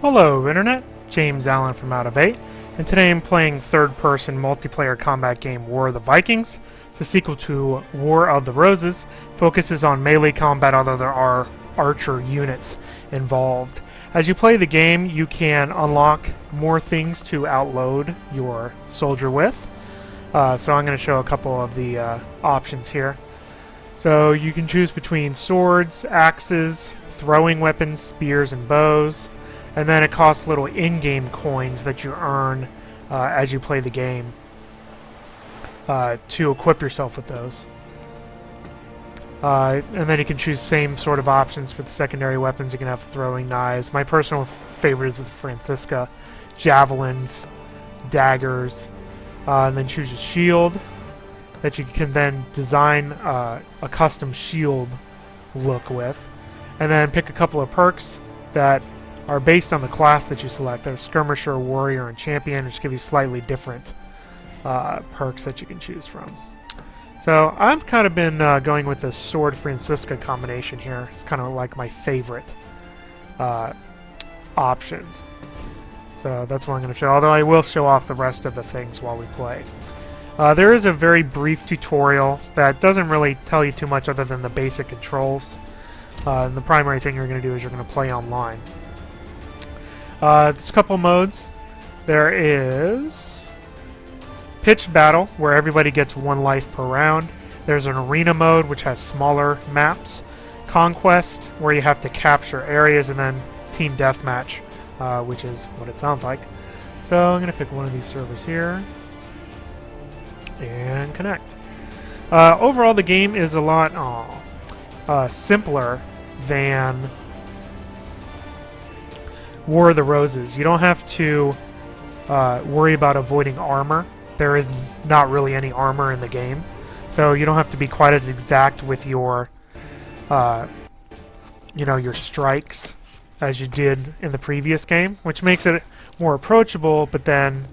Hello Internet, James Allen from Out of 8, and today I'm playing third-person multiplayer combat game War of the Vikings. It's a sequel to War of the Roses, focuses on melee combat although there are archer units involved. As you play the game, you can unlock more things to outload your soldier with. So I'm going to show a couple of the options here. So you can choose between swords, axes, throwing weapons, spears, and bows. And then it costs little in-game coins that you earn as you play the game to equip yourself with those. And then you can choose same sort of options for the secondary weapons. You can have throwing knives. My personal favorite is the Francisca, javelins, daggers, and then choose a shield that you can then design a custom shield look with. And then pick a couple of perks that are based on the class that you select. There's Skirmisher, Warrior, and Champion, which give you slightly different perks that you can choose from. So I've kind of been going with the Sword Francisca combination here. It's kind of like my favorite option. So that's what I'm going to show, although I will show off the rest of the things while we play. There is a very brief tutorial that doesn't really tell you too much other than the basic controls. And the primary thing you're going to do is you're going to play online. There's a couple modes. There is pitched battle, where everybody gets 1 life per round. There's an arena mode, which has smaller maps. Conquest, where you have to capture areas, and then team deathmatch, which is what it sounds like. So I'm going to pick one of these servers here and connect. Overall, the game is a lot simpler than War of the Roses. You don't have to worry about avoiding armor. There is not really any armor in the game, so you don't have to be quite as exact with your, your strikes as you did in the previous game, which makes it more approachable. But then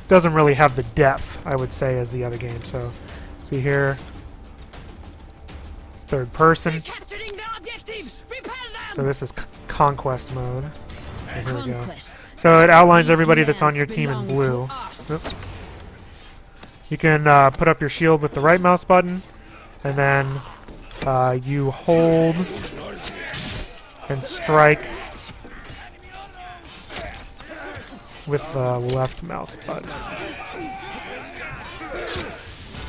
doesn't really have the depth, I would say, as the other game. So, see here, third person. So this is conquest mode. So here we go. So it outlines everybody that's on your team in blue. Oops. You can put up your shield with the right mouse button, and then you hold and strike with the left mouse button.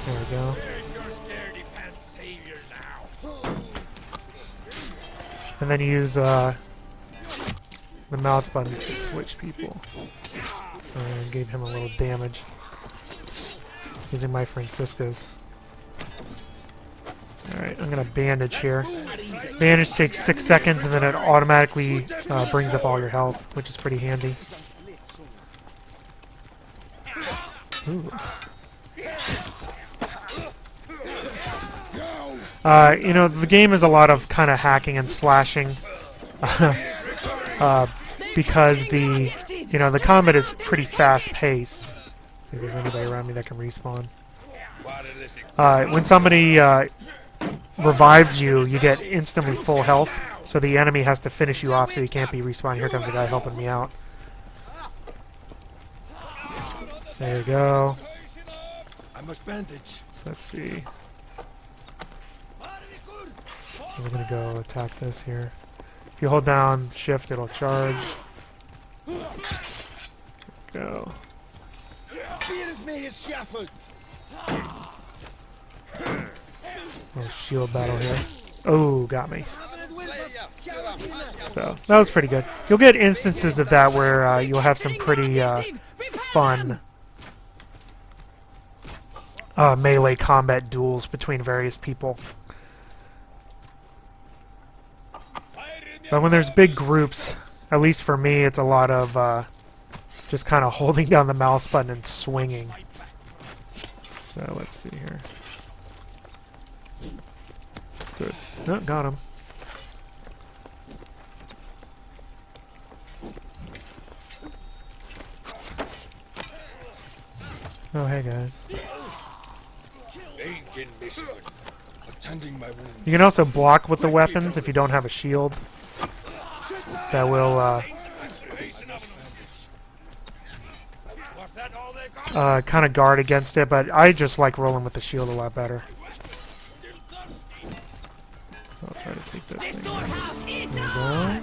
There we go. And then you use the mouse buttons to switch people. And gave him a little damage using my Franciscas. Alright, I'm going to bandage here. Bandage takes 6 seconds, and then it automatically brings up all your health, which is pretty handy. Ooh. The game is a lot of kind of hacking and slashing because the combat is pretty fast-paced. If there's anybody around me that can respawn. When somebody revives you, you get instantly full health, so the enemy has to finish you off so you can't be respawned. Here comes the guy helping me out. There you go. I must bandage. So let's see. So we're gonna go attack this here. If you hold down shift, it'll charge. Go. Oh, shield battle here. Oh, got me. So that was pretty good. You'll get instances of that where you'll have some pretty fun melee combat duels between various people. But when there's big groups, at least for me, it's a lot of just kind of holding down the mouse button and swinging. So let's see here. Let's do this. Oh, got him. Oh, hey guys. Attending my wound. You can also block with the weapons if you don't have a shield. that will kind of guard against it, but I just like rolling with the shield a lot better. So I'll try to take this thing. There we go.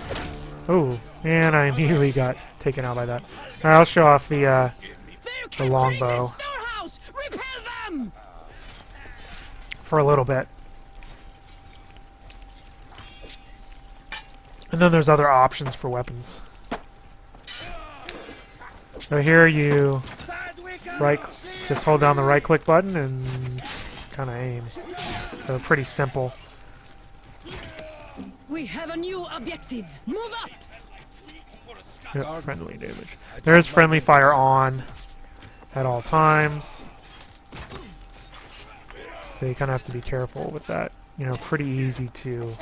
Oh, and I immediately got taken out by that. Alright, I'll show off the longbow for a little bit. And then there's other options for weapons. So here you just hold down the right click button and kind of aim. So pretty simple. We have a new objective. Move up. Yep, friendly damage. There is friendly fire on at all times. So you kind of have to be careful with that. You know, pretty easy to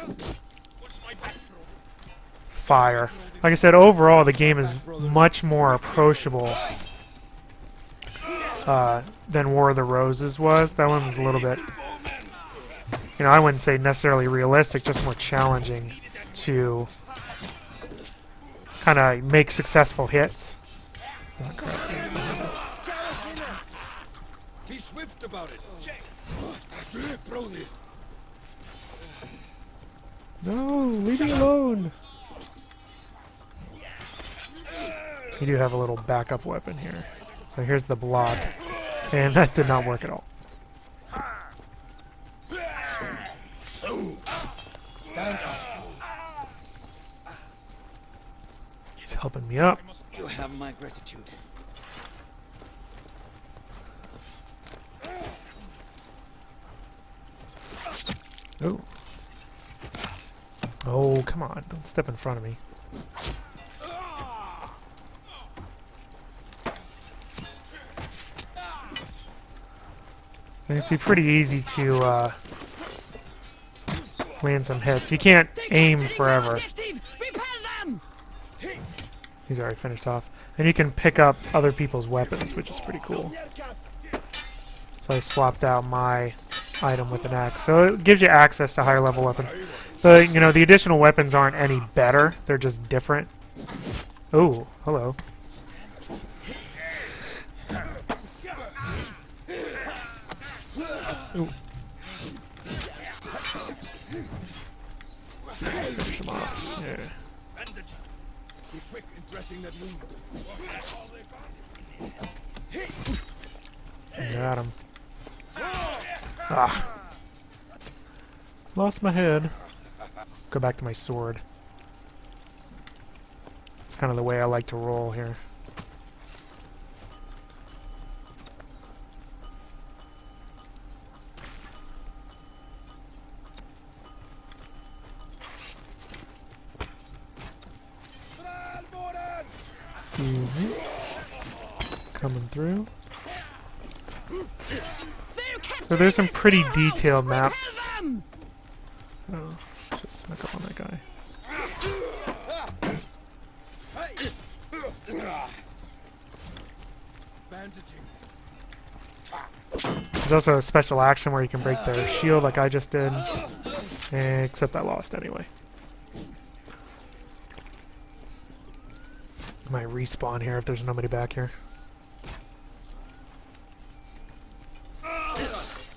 fire. Like I said, overall the game is much more approachable than War of the Roses was. That one's a little bit, you know, I wouldn't say necessarily realistic, just more challenging to kind of make successful hits. Oh, crap. Be swift about it. No, leave me alone. You do have a little backup weapon here. So here's the block. And that did not work at all. He's helping me up. You have my gratitude. Oh. Oh, come on. Don't step in front of me. And it's pretty easy to land some hits. You can't aim forever. He's already finished off. And you can pick up other people's weapons, which is pretty cool. So I swapped out my item with an axe. So it gives you access to higher level weapons. The the additional weapons aren't any better. They're just different. Oh, hello. Ooh. Let's see if I can finish him off. Yeah. Be quick in dressing that wound. Got him. Ah. Lost my head. Go back to my sword. It's kind of the way I like to roll here. Coming through. So there's some pretty detailed maps. Oh, just snuck up on that guy. There's also a special action where you can break their shield like I just did. Except I lost anyway. I might respawn here if there's nobody back here.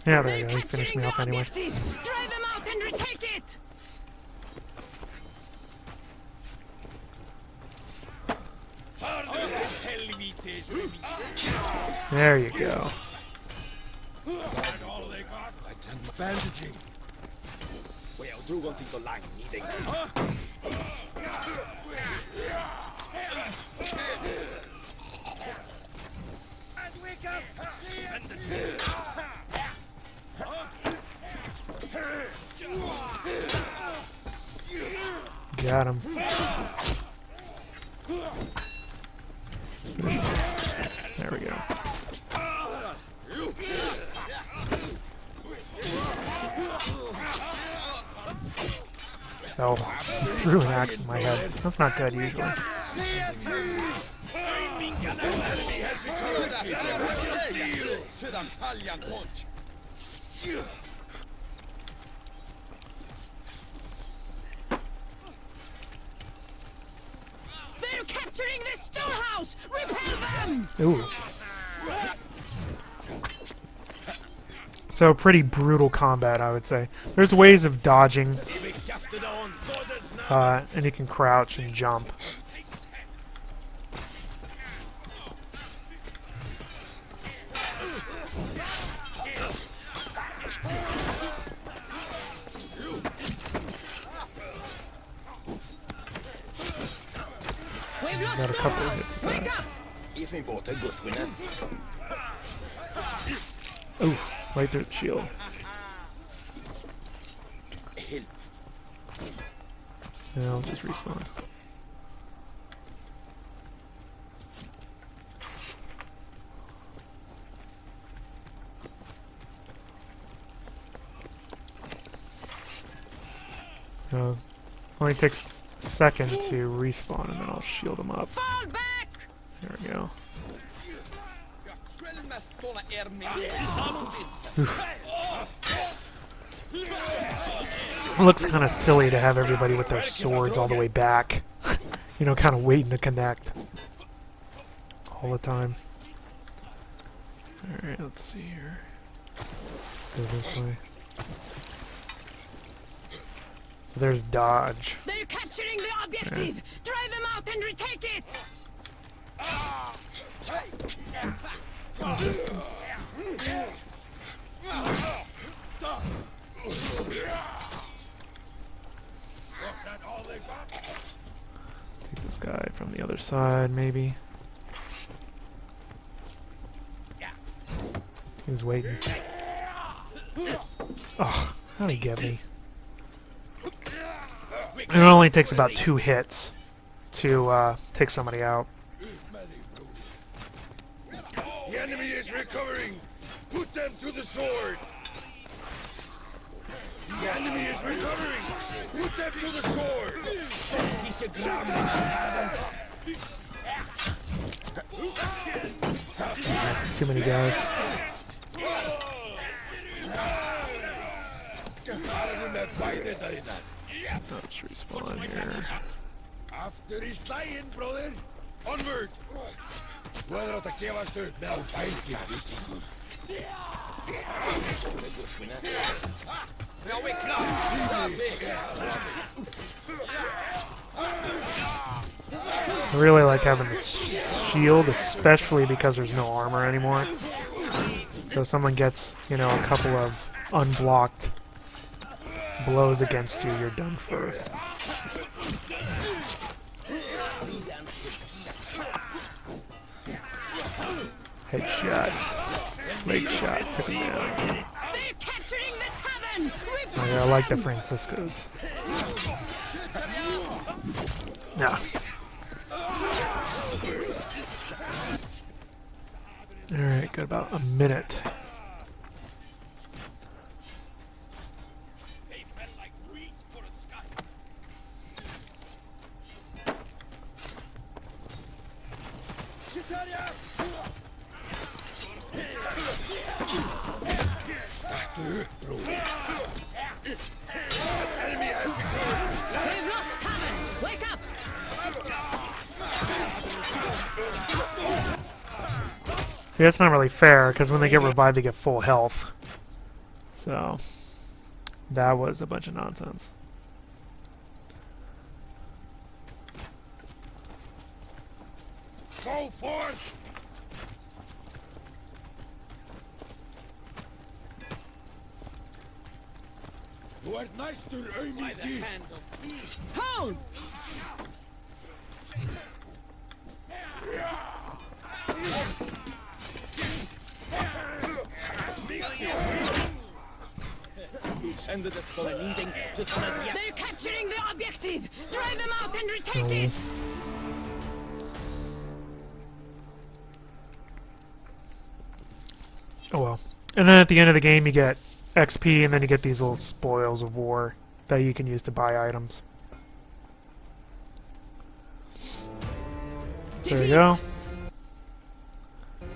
Yeah, there you go. He finished me off anyway. Drive them out and retake it. There you go. Bandaging. Got him. There we go. Oh, he threw an axe in my head. That's not good usually. capturing the storehouse! Repel them! Ooh. So pretty brutal combat, I would say. There's ways of dodging, and you can crouch and jump. We've lost Got a couple of storehouse! hits with Wake that. up! Ooh, right through the shield. Yeah, I'll just respawn. Only takes a second to respawn, and then I'll shield him up. Fall back! There we go. It looks kind of silly to have everybody with their swords all the way back. You know, kind of waiting to connect all the time. Alright, let's see here. Let's go this way. So there's dodge. They're capturing the objective! Drive them out and retake it! I missed him. Take this guy from the other side, maybe. He's waiting. Oh, how'd he get me? And it only takes about 2 hits to take somebody out. The enemy is recovering! Put them to the sword! The enemy is recovering! Put them to the sword! Too many guys. Let's respawn here. After he's dying, brother! Onward! Þú hefur átt að gefast upp meðan fælgir vikingur. I really like having this shield, especially because there's no armor anymore. So if someone gets, you know, a couple of unblocked blows against you, you're done for. Headshot. Leg shot. Took him down. They're capturing the tavern! I like the Franciscans. Yeah. Alright, got about a minute. We've lost tavern! Wake up! See, that's not really fair, because when they get revived, they get full health. So, that was a bunch of nonsense. Go forth! Þú ert næstur, aumingi! Hold! They're capturing the objective! Drive them out and retake it! Oh well. And then at the end of the game, you get XP, and then you get these little spoils of war that you can use to buy items. There you go.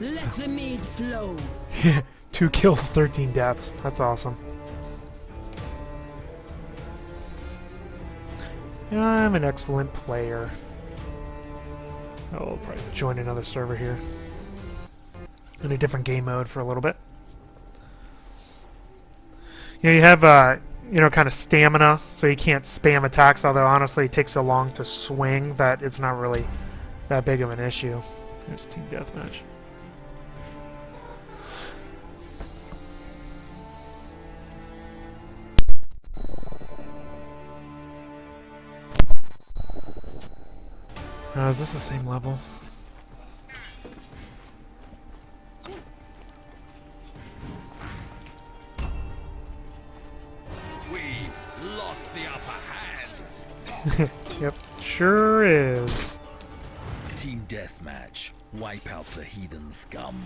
Let the mead flow. 2 kills, 13 deaths. That's awesome. I'm an excellent player. I'll probably join another server here in a different game mode for a little bit. You know, you have you know, kind of stamina, so you can't spam attacks. Although honestly, it takes so long to swing that it's not really that big of an issue. There's team deathmatch. Is this the same level? We lost the upper hand. Yep, sure is. Team deathmatch. Wipe out the heathen scum.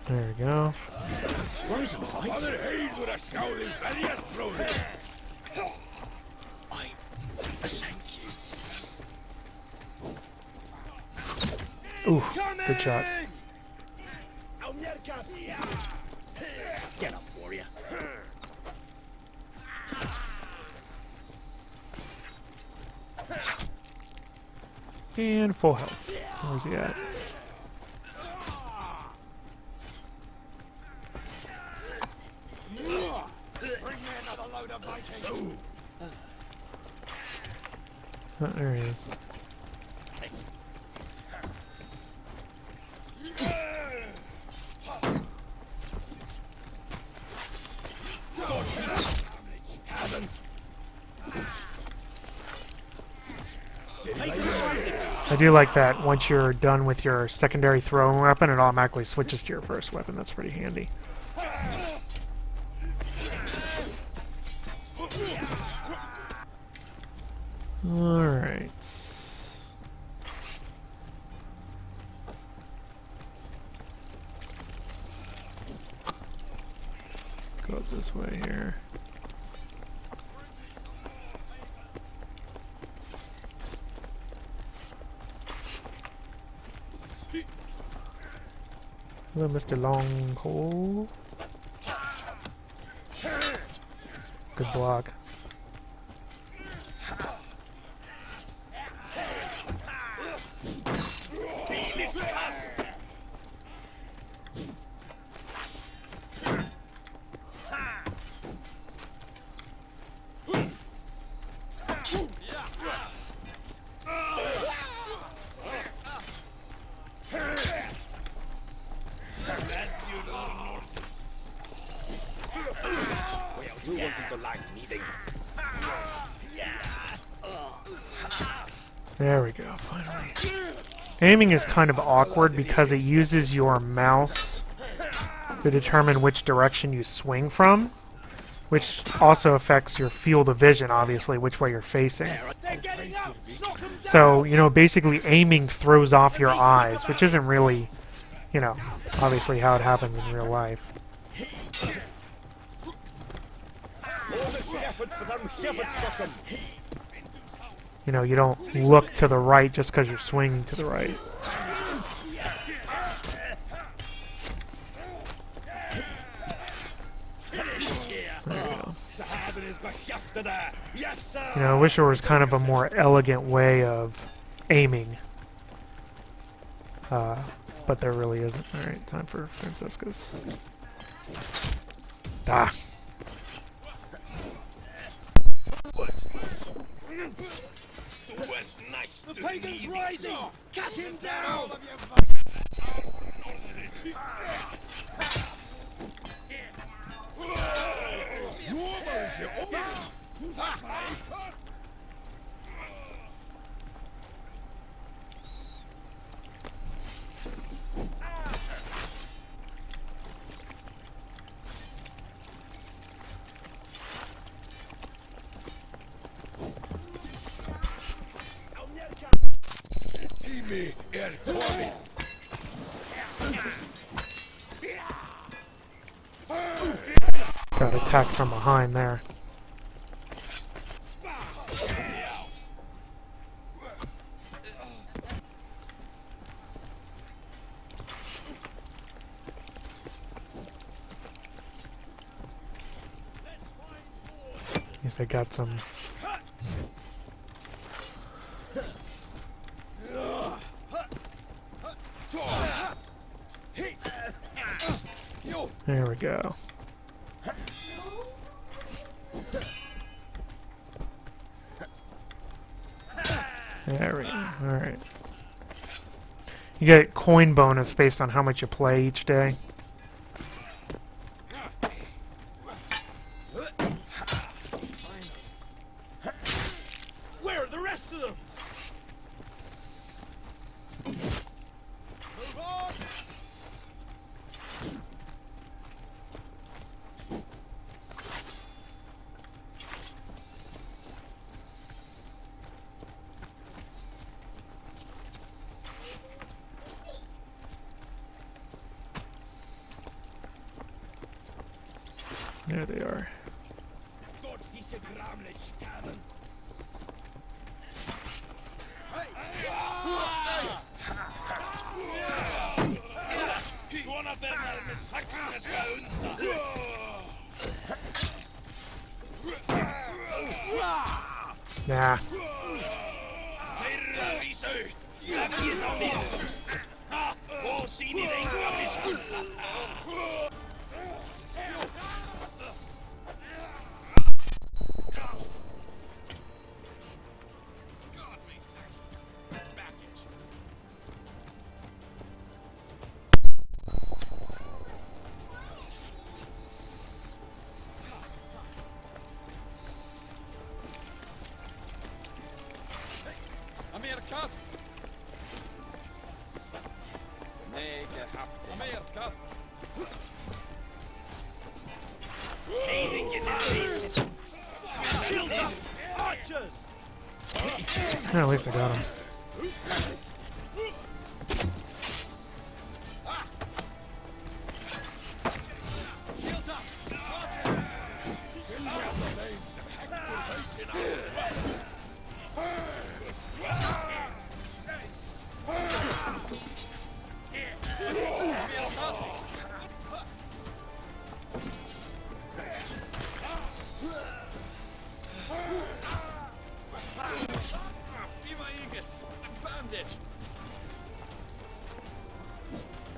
There we go. Other hate would have shown the various brothers. Ooh, good shot. Get up, warrior. And full health. Where's he at? Bring me another load of Vikings. Oh, there he is. I do like that once you're done with your secondary throwing weapon, it automatically switches to your first weapon. That's pretty handy. Alright. Go this way here. Hello, Mr. Longhole. Good block. There we go, finally. Aiming is kind of awkward because it uses your mouse to determine which direction you swing from, which also affects your field of vision, obviously, which way you're facing. So, you know, basically aiming throws off your eyes, which isn't really, you know, obviously how it happens in real life. You know, you don't look to the right just because you're swinging to the right. There you go. You know, I wish there was kind of a more elegant way of aiming. But there really isn't. Alright, time for Francisca's. Ah! The pagan's rising! Cut him down! Got attacked from behind there. least they got some. There we go. There we go. Alright. You get coin bonus based on how much you play each day. Where are the rest of them? Move on! There they are. Gott, diese Gramlich sterben! Svona fer maður með saxneska undan! Nah. Þeir eru að vísa upp! Lefnið á niður! Og sýnir enga visku! Amerika! Nej, det haft Amerika! Heiringen är vis! Archers! Yeah, at least I got him. Shields up!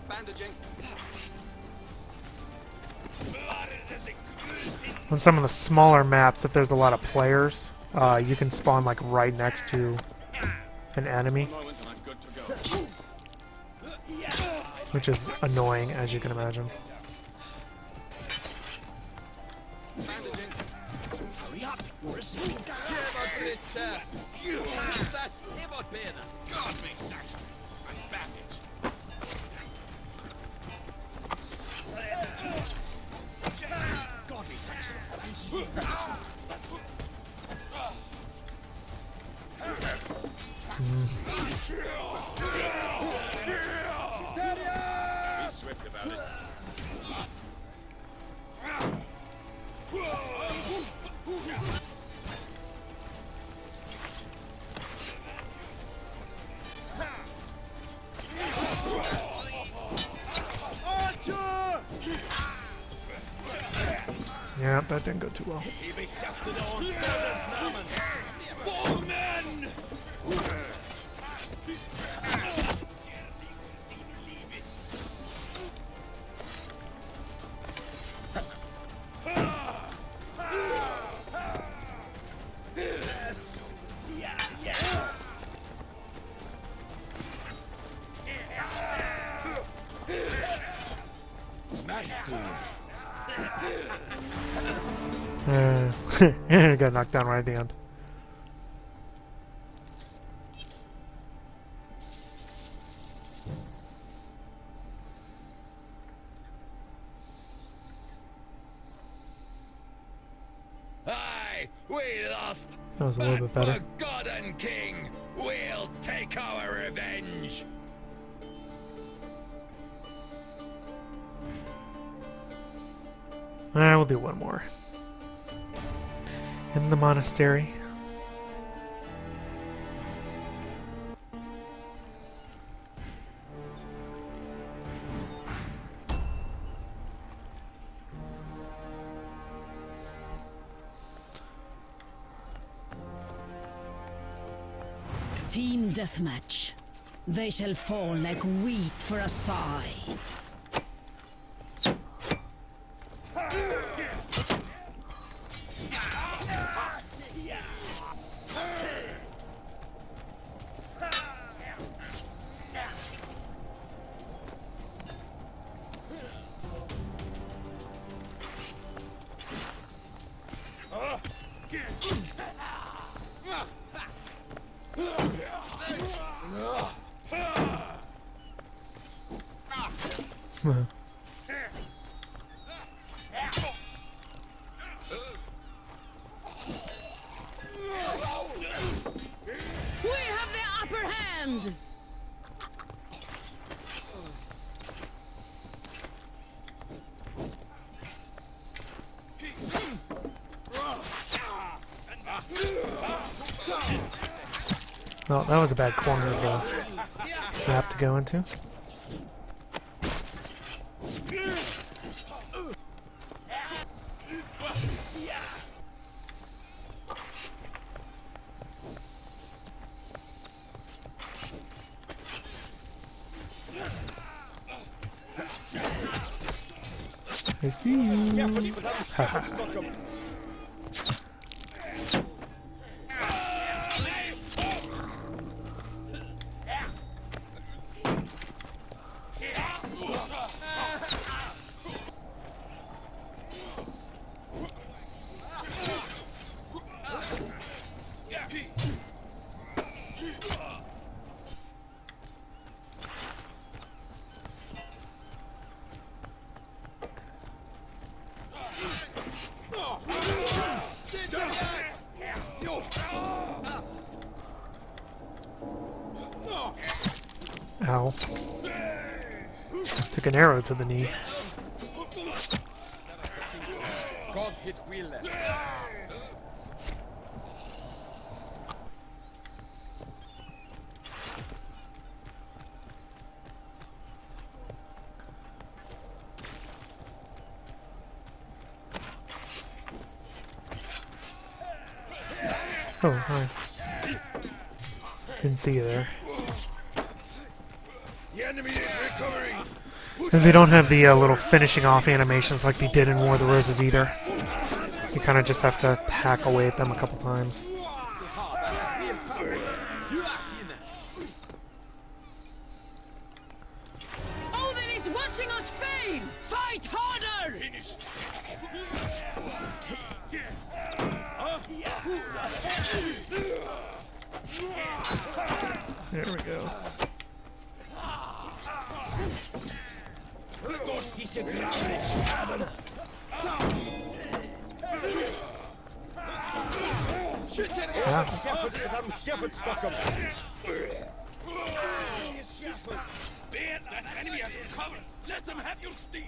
Bandaging. On some of the smaller maps, if there's a lot of players, you can spawn like right next to an enemy, which is annoying, as you can imagine. Bandaging. Hurry up! We're receiving damage. God me, Saxon. I'm bandaged. God me, Saxon. Be swift about it. Yeah, that didn't go too well. Got knocked down right at the end. Aye, we lost. That was a little bit better. For God and King, we'll take our revenge. Alright, we'll do one more. In the monastery. Team deathmatch. They shall fall like wheat for a sigh. We have the upper hand! Oh, that was a bad corner of the map to go into. I see you. Ow. Took an arrow to the knee. God hit wheel. Oh, hi. Didn't see you there. The enemy is recovering. And they don't have the little finishing off animations like they did in War of the Roses either. You kind of just have to hack away at them a couple times. Odin is watching us fail! Fight harder! There we go. Ben, that enemy has recovered. Let them have your steel.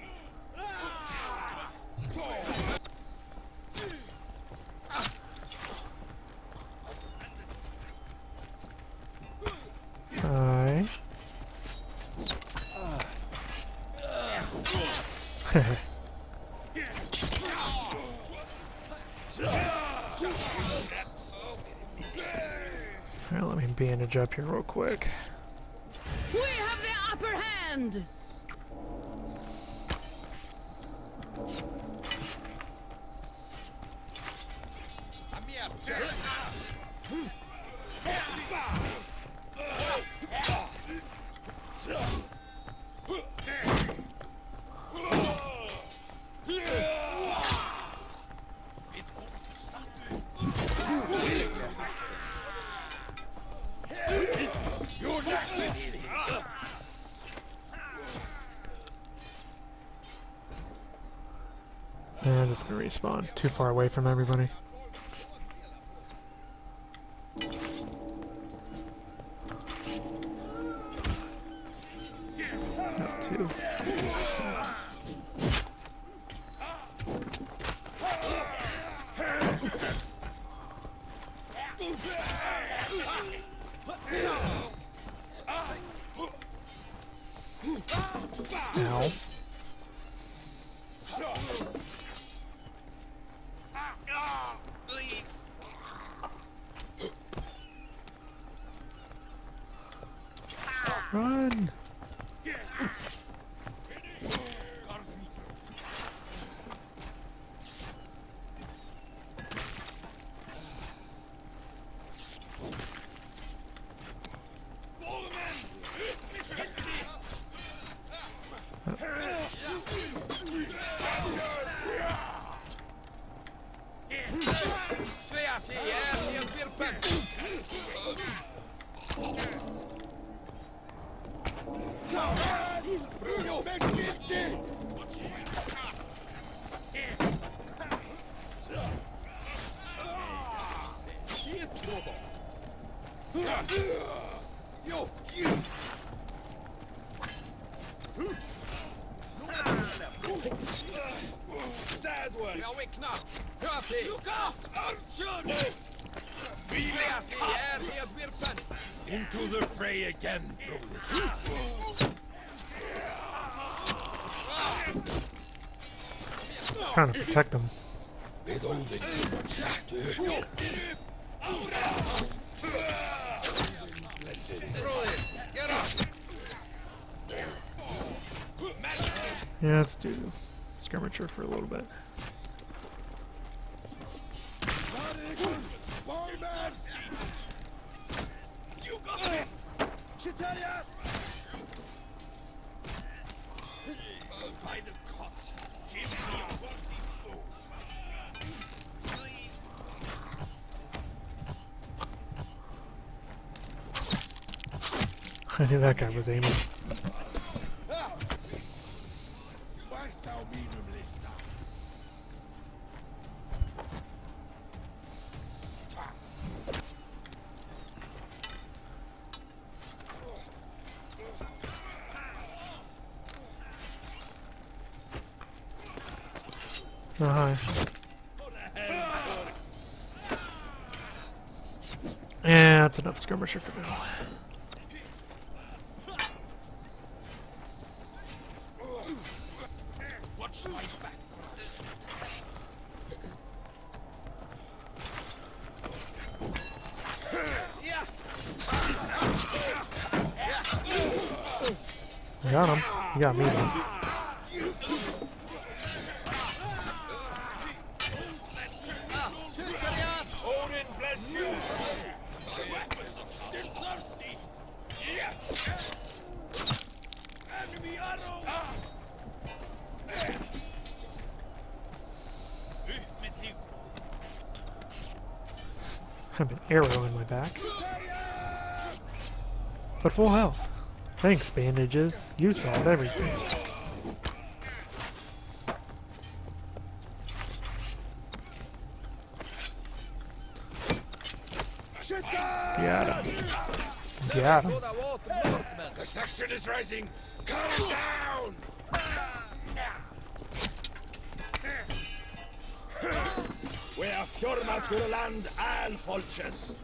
Hi. Alright, let me bandage up here real quick. We have the upper hand! And it's gonna respawn. Too far away from everybody. Not too. Ow. Run! Into the fray again, brother. Trying to protect them. With all the Yeah, let's do skirmisher for a little bit. I knew that guy was aiming. Oh, hi. Yeah, that's enough skirmisher for now. I got him. You got me though. I have an arrow in my back. But full health. Thanks, bandages. You solved everything. Got him. Got him. The section is rising. Calm down. We are fjorma for land and folches.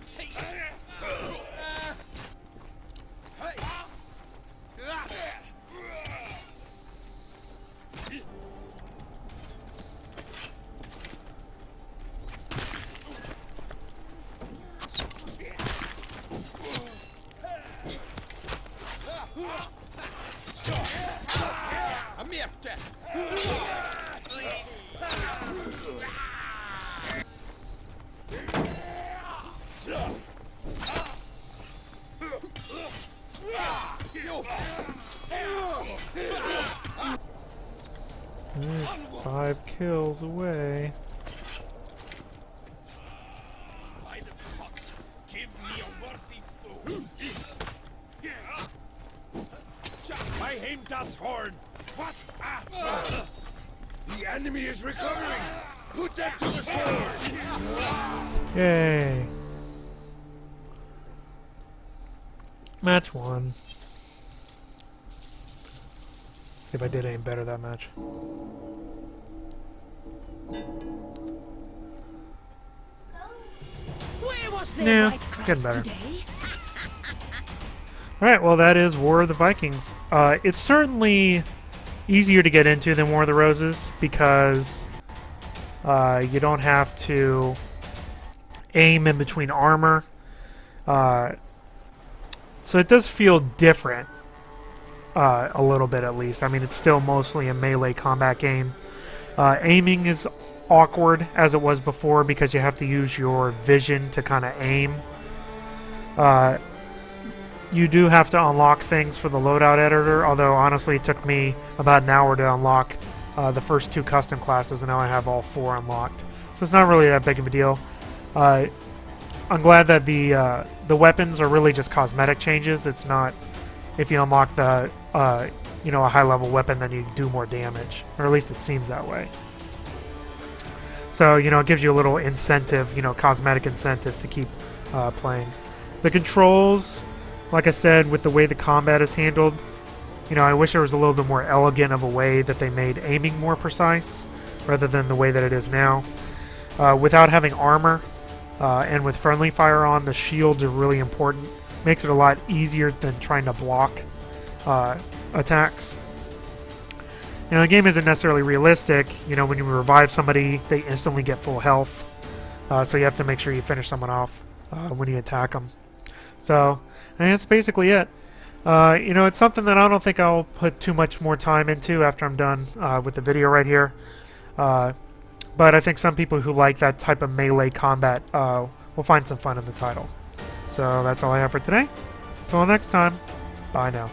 Alright, 5 kills away. I aimed that horn. What? The enemy is recovering. Put them to the sword. Yay. Match 1. See if I did aim better that match. Where was the Yeah, white Christ getting better. today? Alright, well that is War of the Vikings. It's certainly easier to get into than War of the Roses because you don't have to aim in between armor. So it does feel different. a little bit at least. I mean, it's still mostly a melee combat game. Aiming is awkward as it was before because you have to use your vision to kind of aim. You do have to unlock things for the loadout editor, although honestly it took me about an hour to unlock the first 2 custom classes, and now I have all 4 unlocked. So it's not really that big of a deal. I'm glad that the weapons are really just cosmetic changes. It's not if you unlock the you know, a high-level weapon, then you do more damage, or at least it seems that way. So, you know, it gives you a little incentive, you know, cosmetic incentive to keep playing. The controls, like I said, with the way the combat is handled, you know, I wish there was a little bit more elegant of a way that they made aiming more precise, rather than the way that it is now. Without having armor, and with friendly fire on, the shields are really important. Makes it a lot easier than trying to block attacks. You know, the game isn't necessarily realistic. You know, when you revive somebody, they instantly get full health. So you have to make sure you finish someone off when you attack them. So, and that's basically it. You know, it's something that I don't think I'll put too much more time into after I'm done with the video right here. But I think some people who like that type of melee combat will find some fun in the title. So that's all I have for today. Until next time, bye now.